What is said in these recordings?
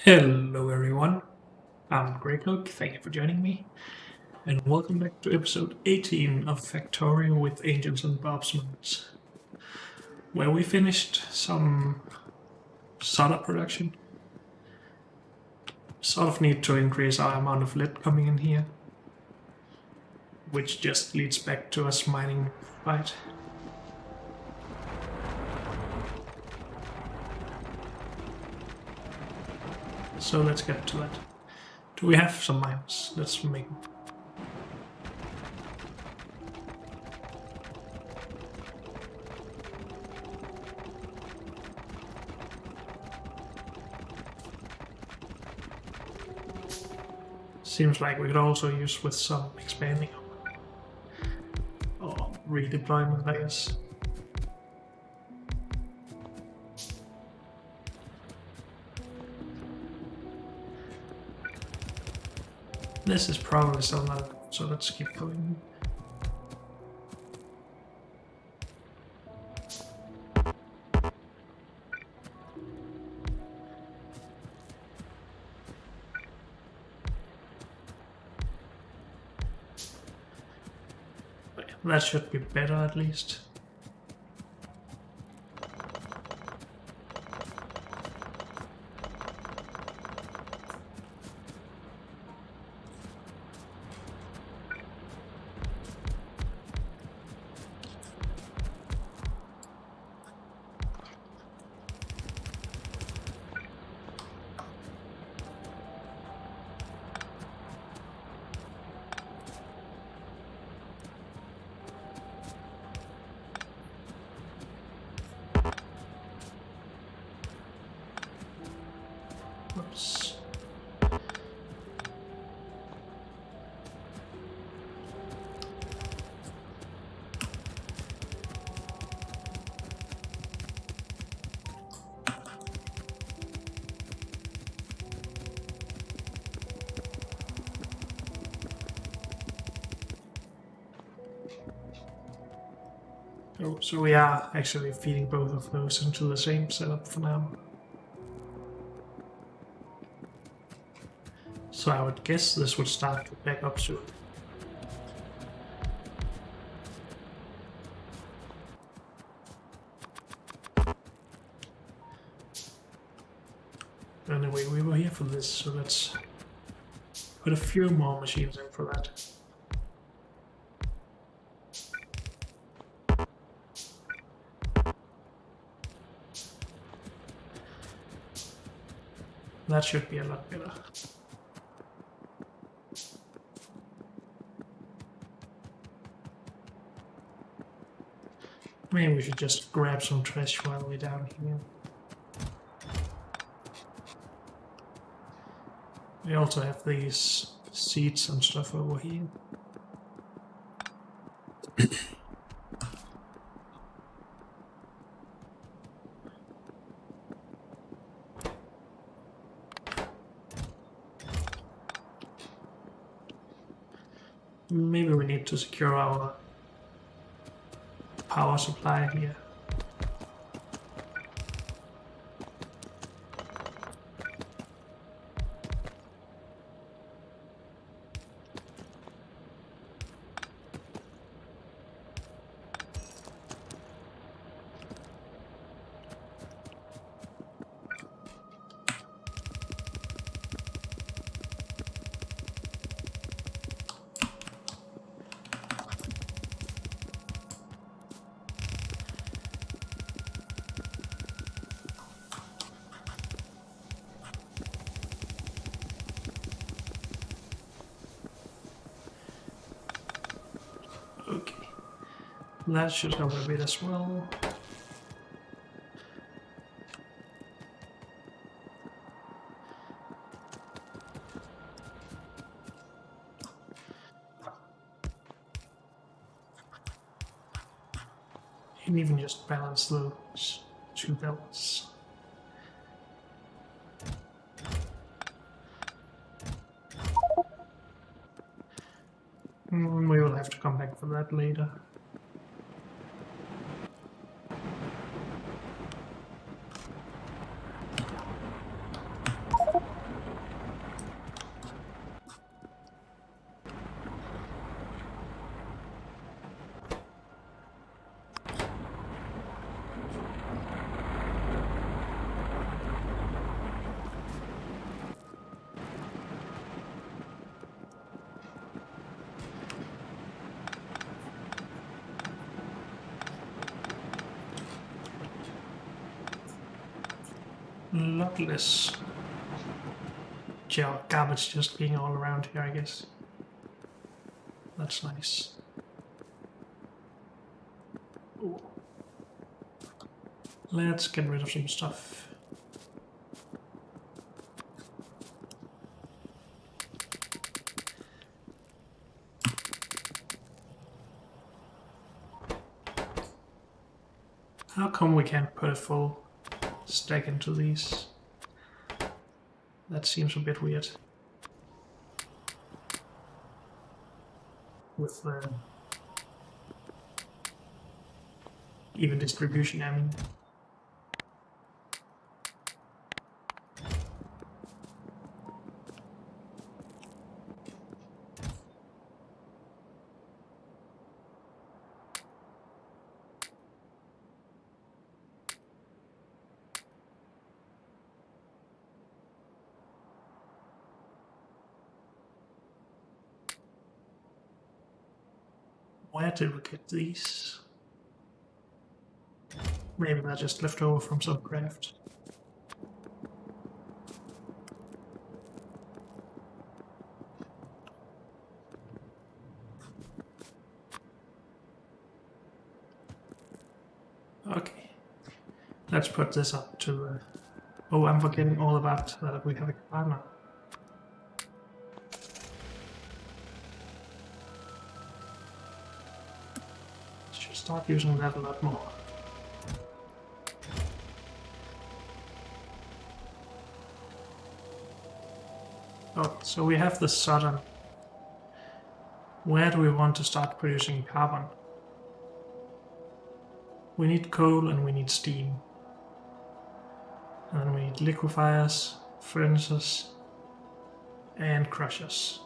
Hello, everyone. I'm Greg Hook. Thank you for joining me, and welcome back to episode 18 of Factorio with Angels and Bobsmans, where we finished some solder production. Sort of need to increase our amount of lead coming in here, which just leads back to us mining fight. So let's get to that. Do we have some mines? Let's make them. Seems like we could also use with some expanding or redeployment, I guess. This is probably still not enough, so let's keep going. That should be better at least. Oops. Oh, so we are actually feeding both of those into the same setup for now. So I would guess this would start to back up soon. Anyway, we were here for this, so let's put a few more machines in for that. That should be a lot better. Maybe we should just grab some trash while we're down here. We also have these seeds and stuff over here. Maybe we need to secure our power supply here. Okay, that should help a bit as well. And even just balance those two belts. We will have to come back for that later. lot less garbage just being all around here, I guess. That's nice. Ooh. Let's get rid of some stuff. How come we can't put a full stack into these? That seems a bit weird. With the even distribution, I mean. Where did we get these? Maybe they're just left over from some craft. Okay. Let's put this up to the... Oh, I'm forgetting all about that we have a car now. Should start using that a lot more. Oh, so we have the solder. Where do we want to start producing carbon? We need coal and we need steam. And then we need liquefiers, furnaces, and crushers.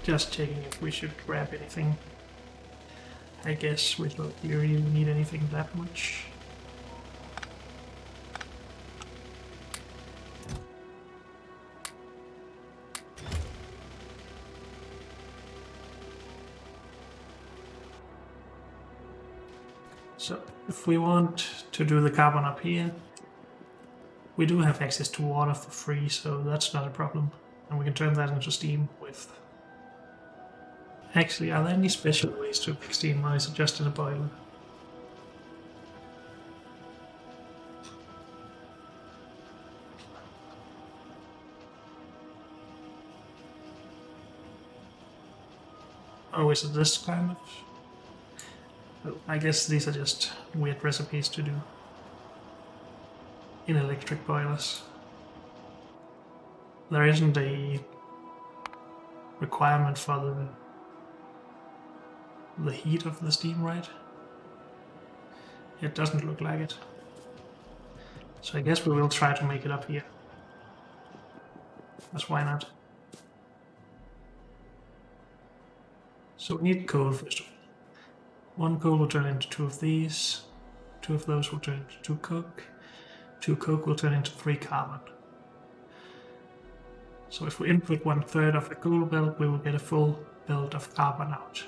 Just checking if we should grab anything. I guess we don't really need anything that much. So if we want to do the carbon up here, we do have access to water for free, so that's not a problem. And we can turn that into steam with... Actually, are there any special ways to make steam, or is it just in a boiler? Oh, is it this kind of? Well, I guess these are just weird recipes to do in electric boilers. There isn't a requirement for the heat of the steam, right? It doesn't look like it. So I guess we will try to make it up here. That's why not. So we need coal first of all. One coal will turn into 2 of these. 2 of those will turn into 2 coke. 2 coke will turn into 3 carbon. So if we input 1/3 of a coal belt, we will get a full belt of carbon out.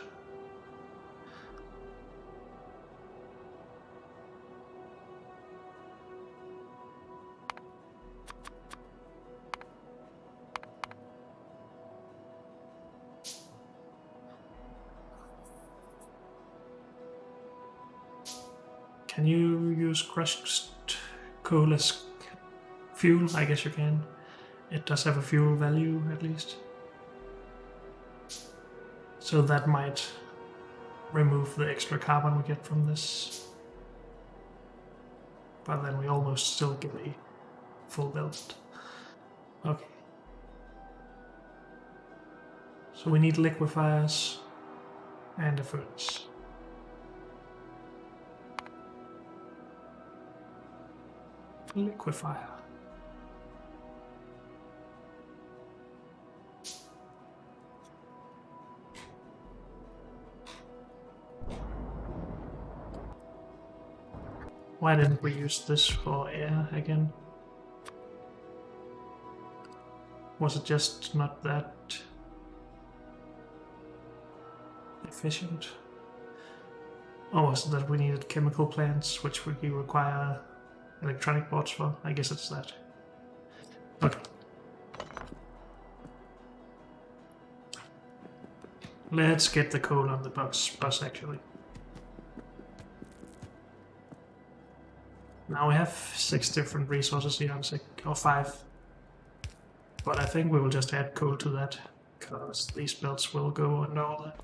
Can you use crushed coal as fuel? I guess you can. It does have a fuel value, at least. So that might remove the extra carbon we get from this. But then we almost still get a full belt. Okay. So we need liquefiers and a furnace. Liquefier. Why didn't we use this for air again? Was it just not that efficient? Or was it that we needed chemical plants, which would require electronic boards for? I guess it's that. Okay. Let's get the coal on the bus actually. Now we have 6 different resources here, or 5. But I think we will just add coal to that, because these belts will go under all that.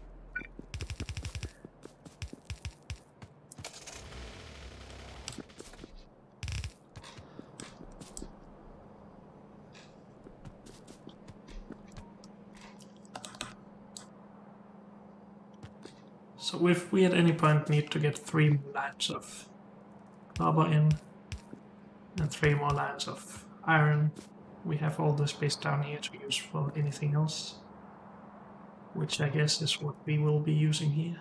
So if we at any point need to get 3 more lines of copper in, and 3 more lines of iron, we have all the space down here to use for anything else, which I guess is what we will be using here.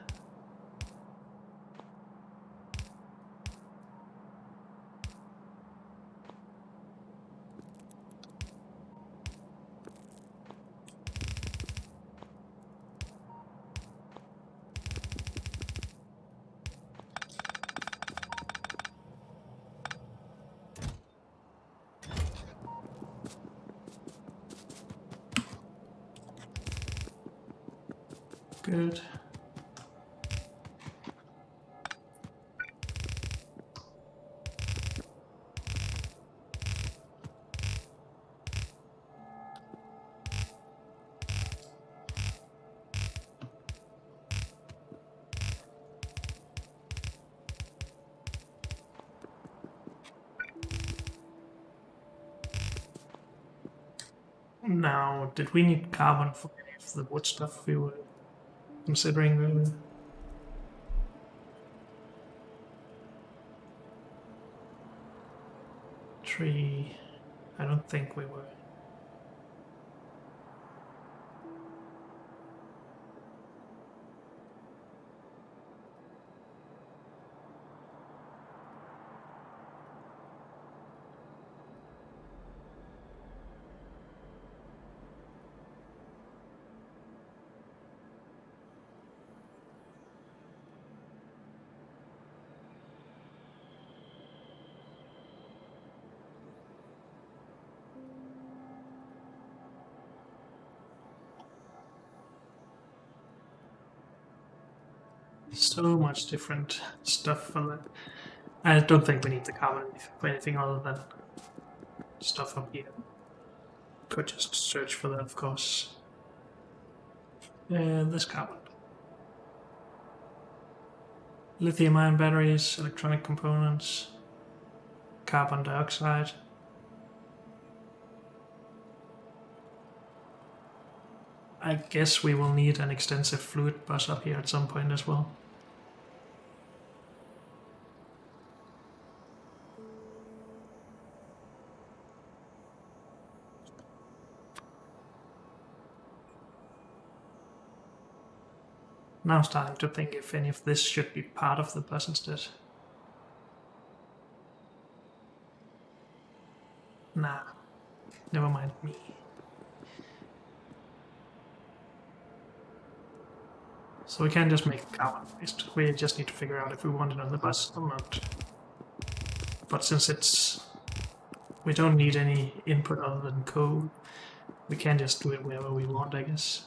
Good. Now, did we need carbon for any of the wood stuff we were considering earlier? Tree. I don't think we were. So much different stuff for that. I don't think we need the carbon for anything other than stuff up here. Could just search for that, of course. And this carbon. Lithium-ion batteries, electronic components, carbon dioxide. I guess we will need an extensive fluid bus up here at some point as well. Now I'm starting to think if any of this should be part of the bus instead. Nah, never mind me. So we can just make it carbon based. We just need to figure out if we want it on the bus or not. But since we don't need any input other than code, we can just do it wherever we want, I guess.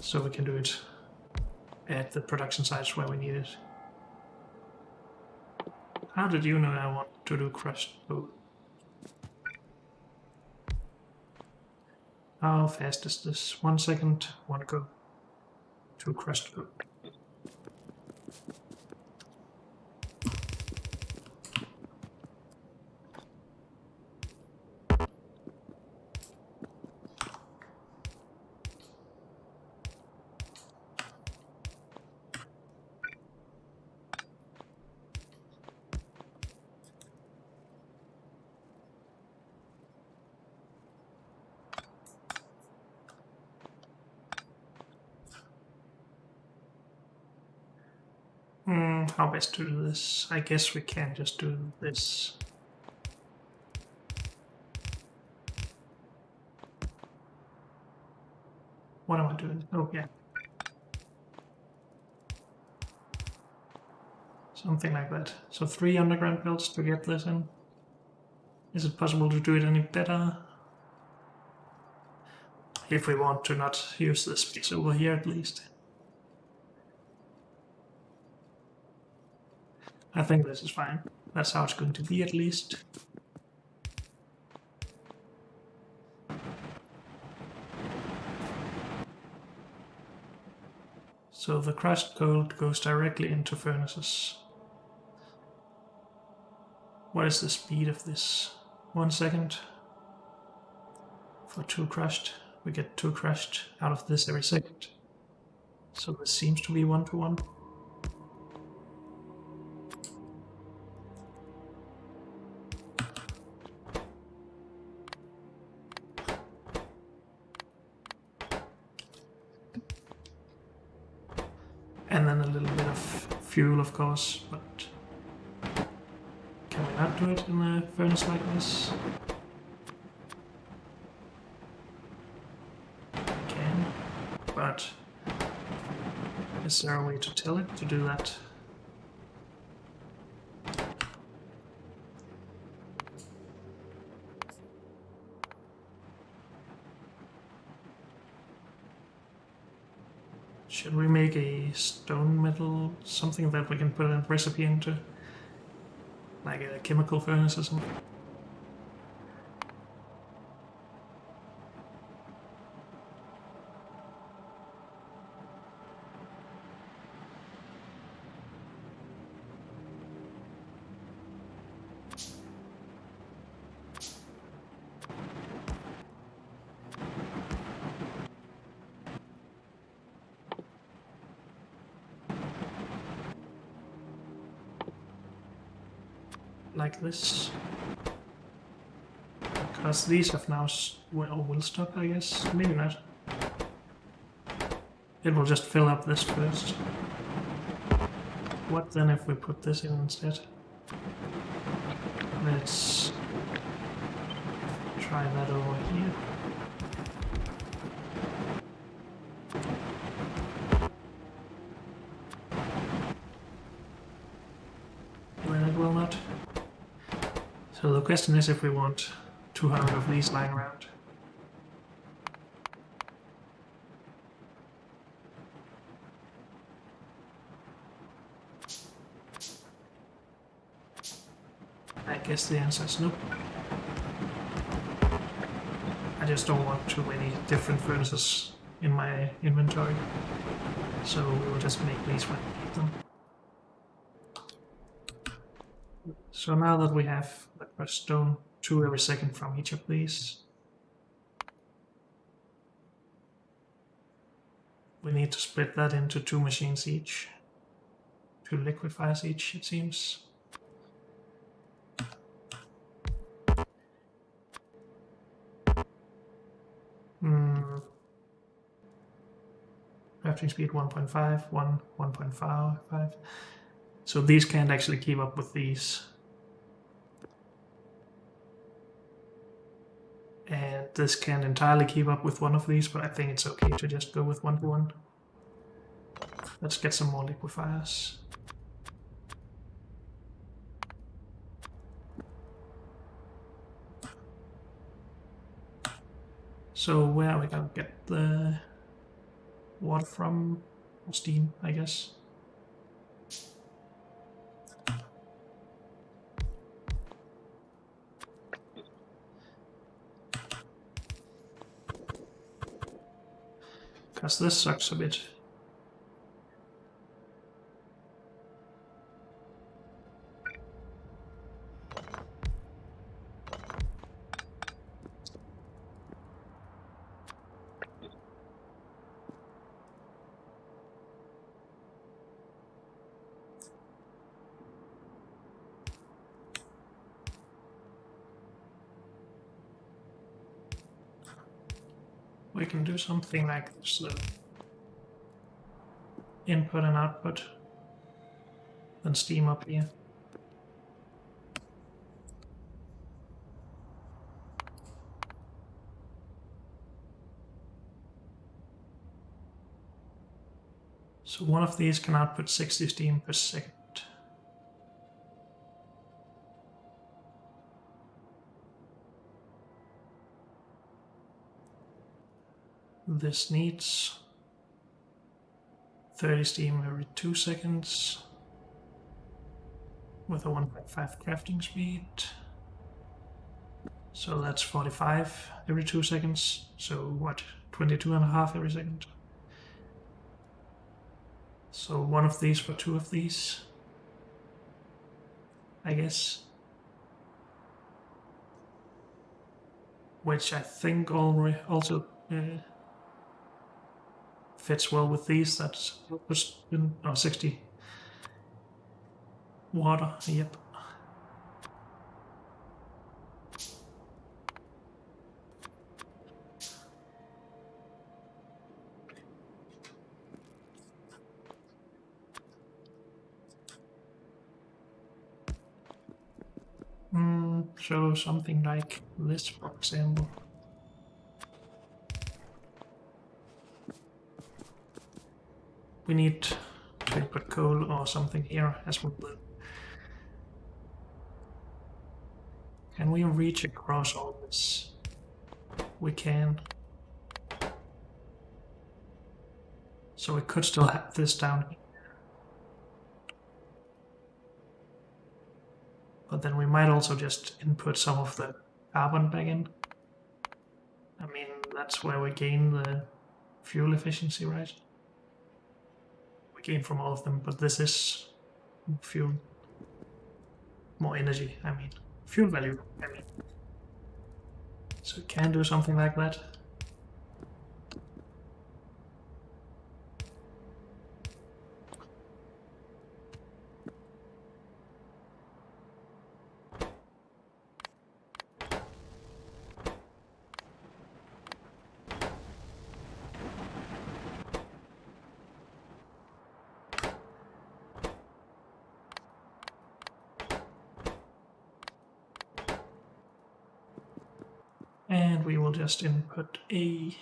So we can do it at the production sites where we need it. How did you know I want to do crushed code? How fast is this? 1 second, 1 go. 2 crushed code. how best to do this. I guess we can just do this. What am I doing? Oh, yeah. Something like that. So 3 underground belts to get this in. Is it possible to do it any better? If we want to not use this space over here at least. I think this is fine. That's how it's going to be at least. So the crushed gold goes directly into furnaces. What is the speed of this? 1 second. For 2 crushed, we get 2 crushed out of this every second. So this seems to be 1-to-1. And then a little bit of fuel, of course, but can we not do it in a furnace like this? We can, but is there a way to tell it to do that? Should we make a stone metal, something that we can put a recipe into? Like a chemical furnace or something? Like this. Because these have now will stop, I guess. Maybe not. It will just fill up this first. What then if we put this in instead? Let's try that over here. Then it will not. So the question is if we want 200 of these lying around. I guess the answer is no. I just don't want too many different furnaces in my inventory. So we will just make these when we need them. So now that we have the crushed stone, 2 every second from each of these, we need to split that into 2 machines each. 2 liquefiers each, it seems. Crafting speed 1.5, 1.5. So these can't actually keep up with these. And this can't entirely keep up with one of these, but I think it's okay to just go with 1-to-1. Let's get some more liquefiers. So where are we gonna get the water from? Or steam, I guess. Because this sucks a bit. We can do something like this, input and output. than steam up here. So one of these can output 60 steam per second. This needs 30 steam every 2 seconds with a 1.5 crafting speed. So that's 45 every 2 seconds. So what, 22.5 every second? So one of these for 2 of these, I guess. Which I think also fits well with these. That's 60 water. Yep. So something like this, for example. We need to put coal or something here as well. Can we reach across all this? We can. So we could still have this down here. But then we might also just input some of the carbon back in. I mean, that's where we gain the fuel efficiency, right? We gain from all of them, but this is fuel. More energy, I mean. Fuel value, I mean. So we can do something like that. And we will just input a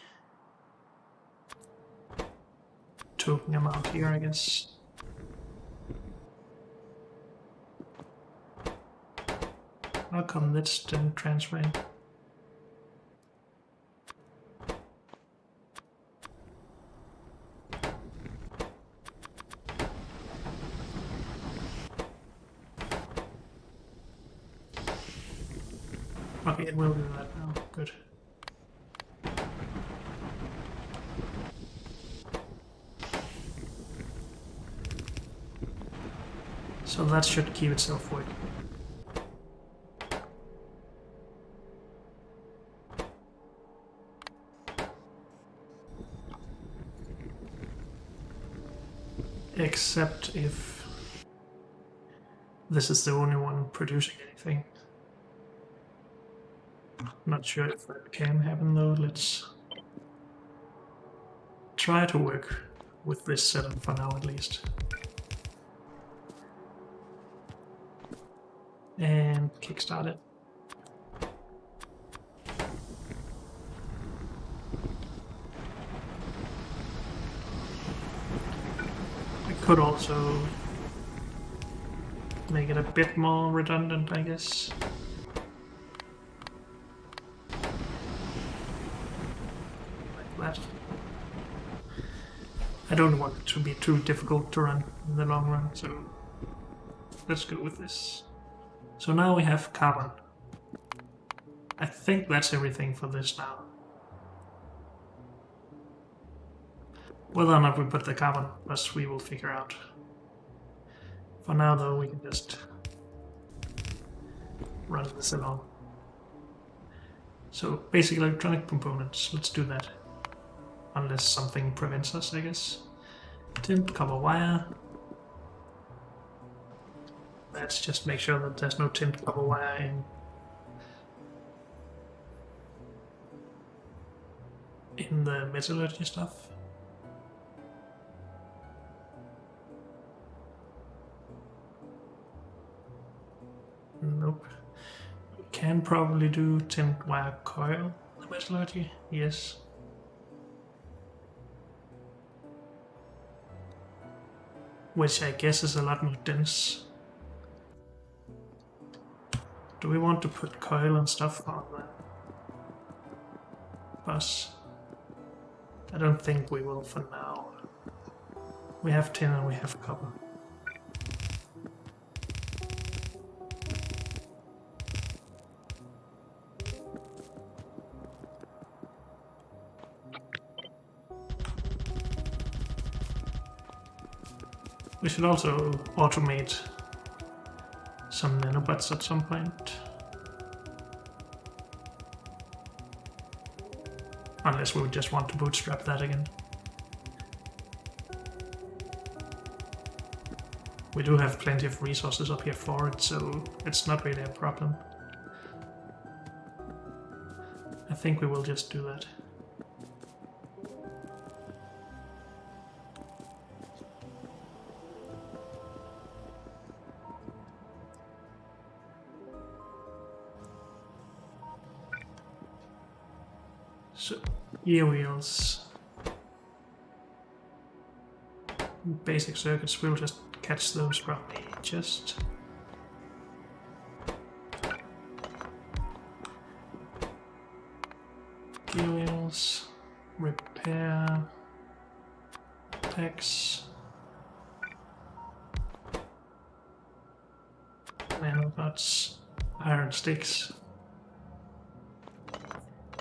token amount here, I guess. How come this didn't transfer in? Okay, it will do that now. Good. So that should keep itself working. Except if this is the only one producing anything. Not sure if that can happen though. Let's try to work with this setup for now at least. And kickstart it. I could also make it a bit more redundant, I guess. Like that. I don't want it to be too difficult to run in the long run, so let's go with this. So now we have carbon. I think that's everything for this now. Whether or not we put the carbon plus we will figure out. For now though, we can just run this along. So basic electronic components, let's do that. Unless something prevents us, I guess. Tint, copper wire. Let's just make sure that there's no tint copper wire in the metallurgy stuff. can probably do tinned wire coil the metallurgy, yes. Which I guess is a lot more dense. Do we want to put coil and stuff on the bus? I don't think we will for now. We have tin and we have copper. We should also automate some nanobots at some point. Unless we just want to bootstrap that again. We do have plenty of resources up here for it, so it's not really a problem. I think we will just do that. So, gear wheels. Basic circuits, we'll just catch those probably. Just gear wheels, repair, tax, nanobots, iron sticks.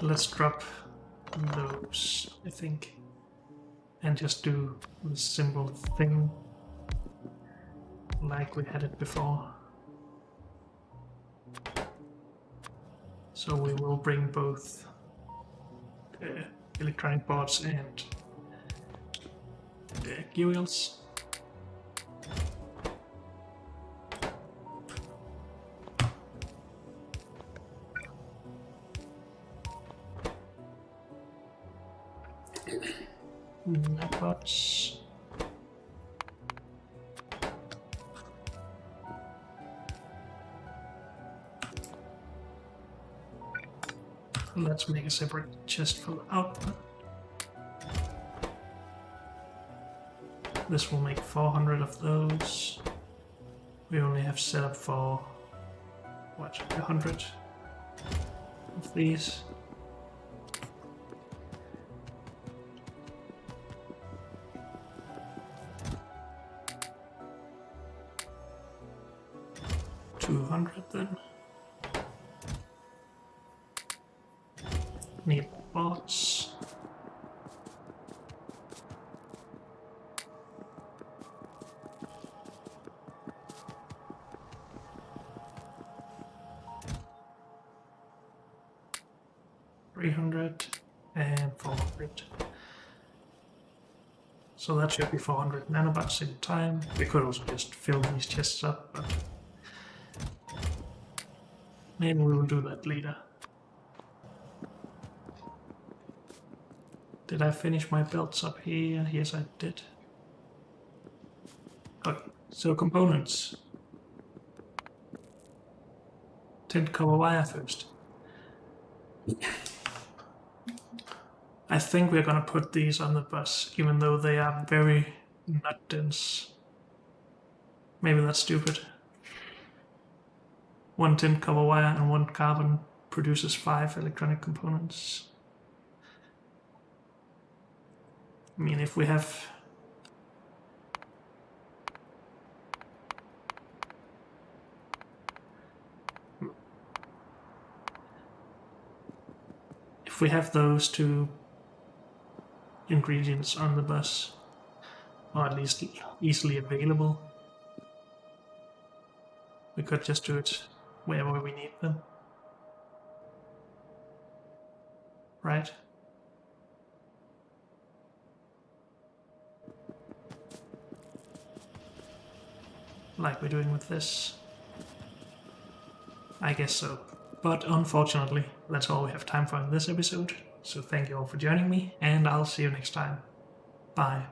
Let's drop those, I think, and just do the simple thing like we had it before. So we will bring both electronic boards and gear wheels. Nanobots. Let's make a separate chest for the output. This will make 400 of those. We only have set up for, what, 100 of these. Then need bots. $300 and 400. So that should be 400 nanobots in time. We could also just fill these chests up, but maybe we will do that later. Did I finish my belts up here? Yes, I did. Okay, so components. Tinned copper wire first. I think we're gonna put these on the bus, even though they are very not dense. Maybe that's stupid. 1 tinned copper wire and 1 carbon produces 5 electronic components. I mean, if we have those 2 ingredients on the bus, or at least easily available, we could just do it wherever we need them. Right? Like we're doing with this. I guess so. But unfortunately, that's all we have time for in this episode. So thank you all for joining me, and I'll see you next time. Bye.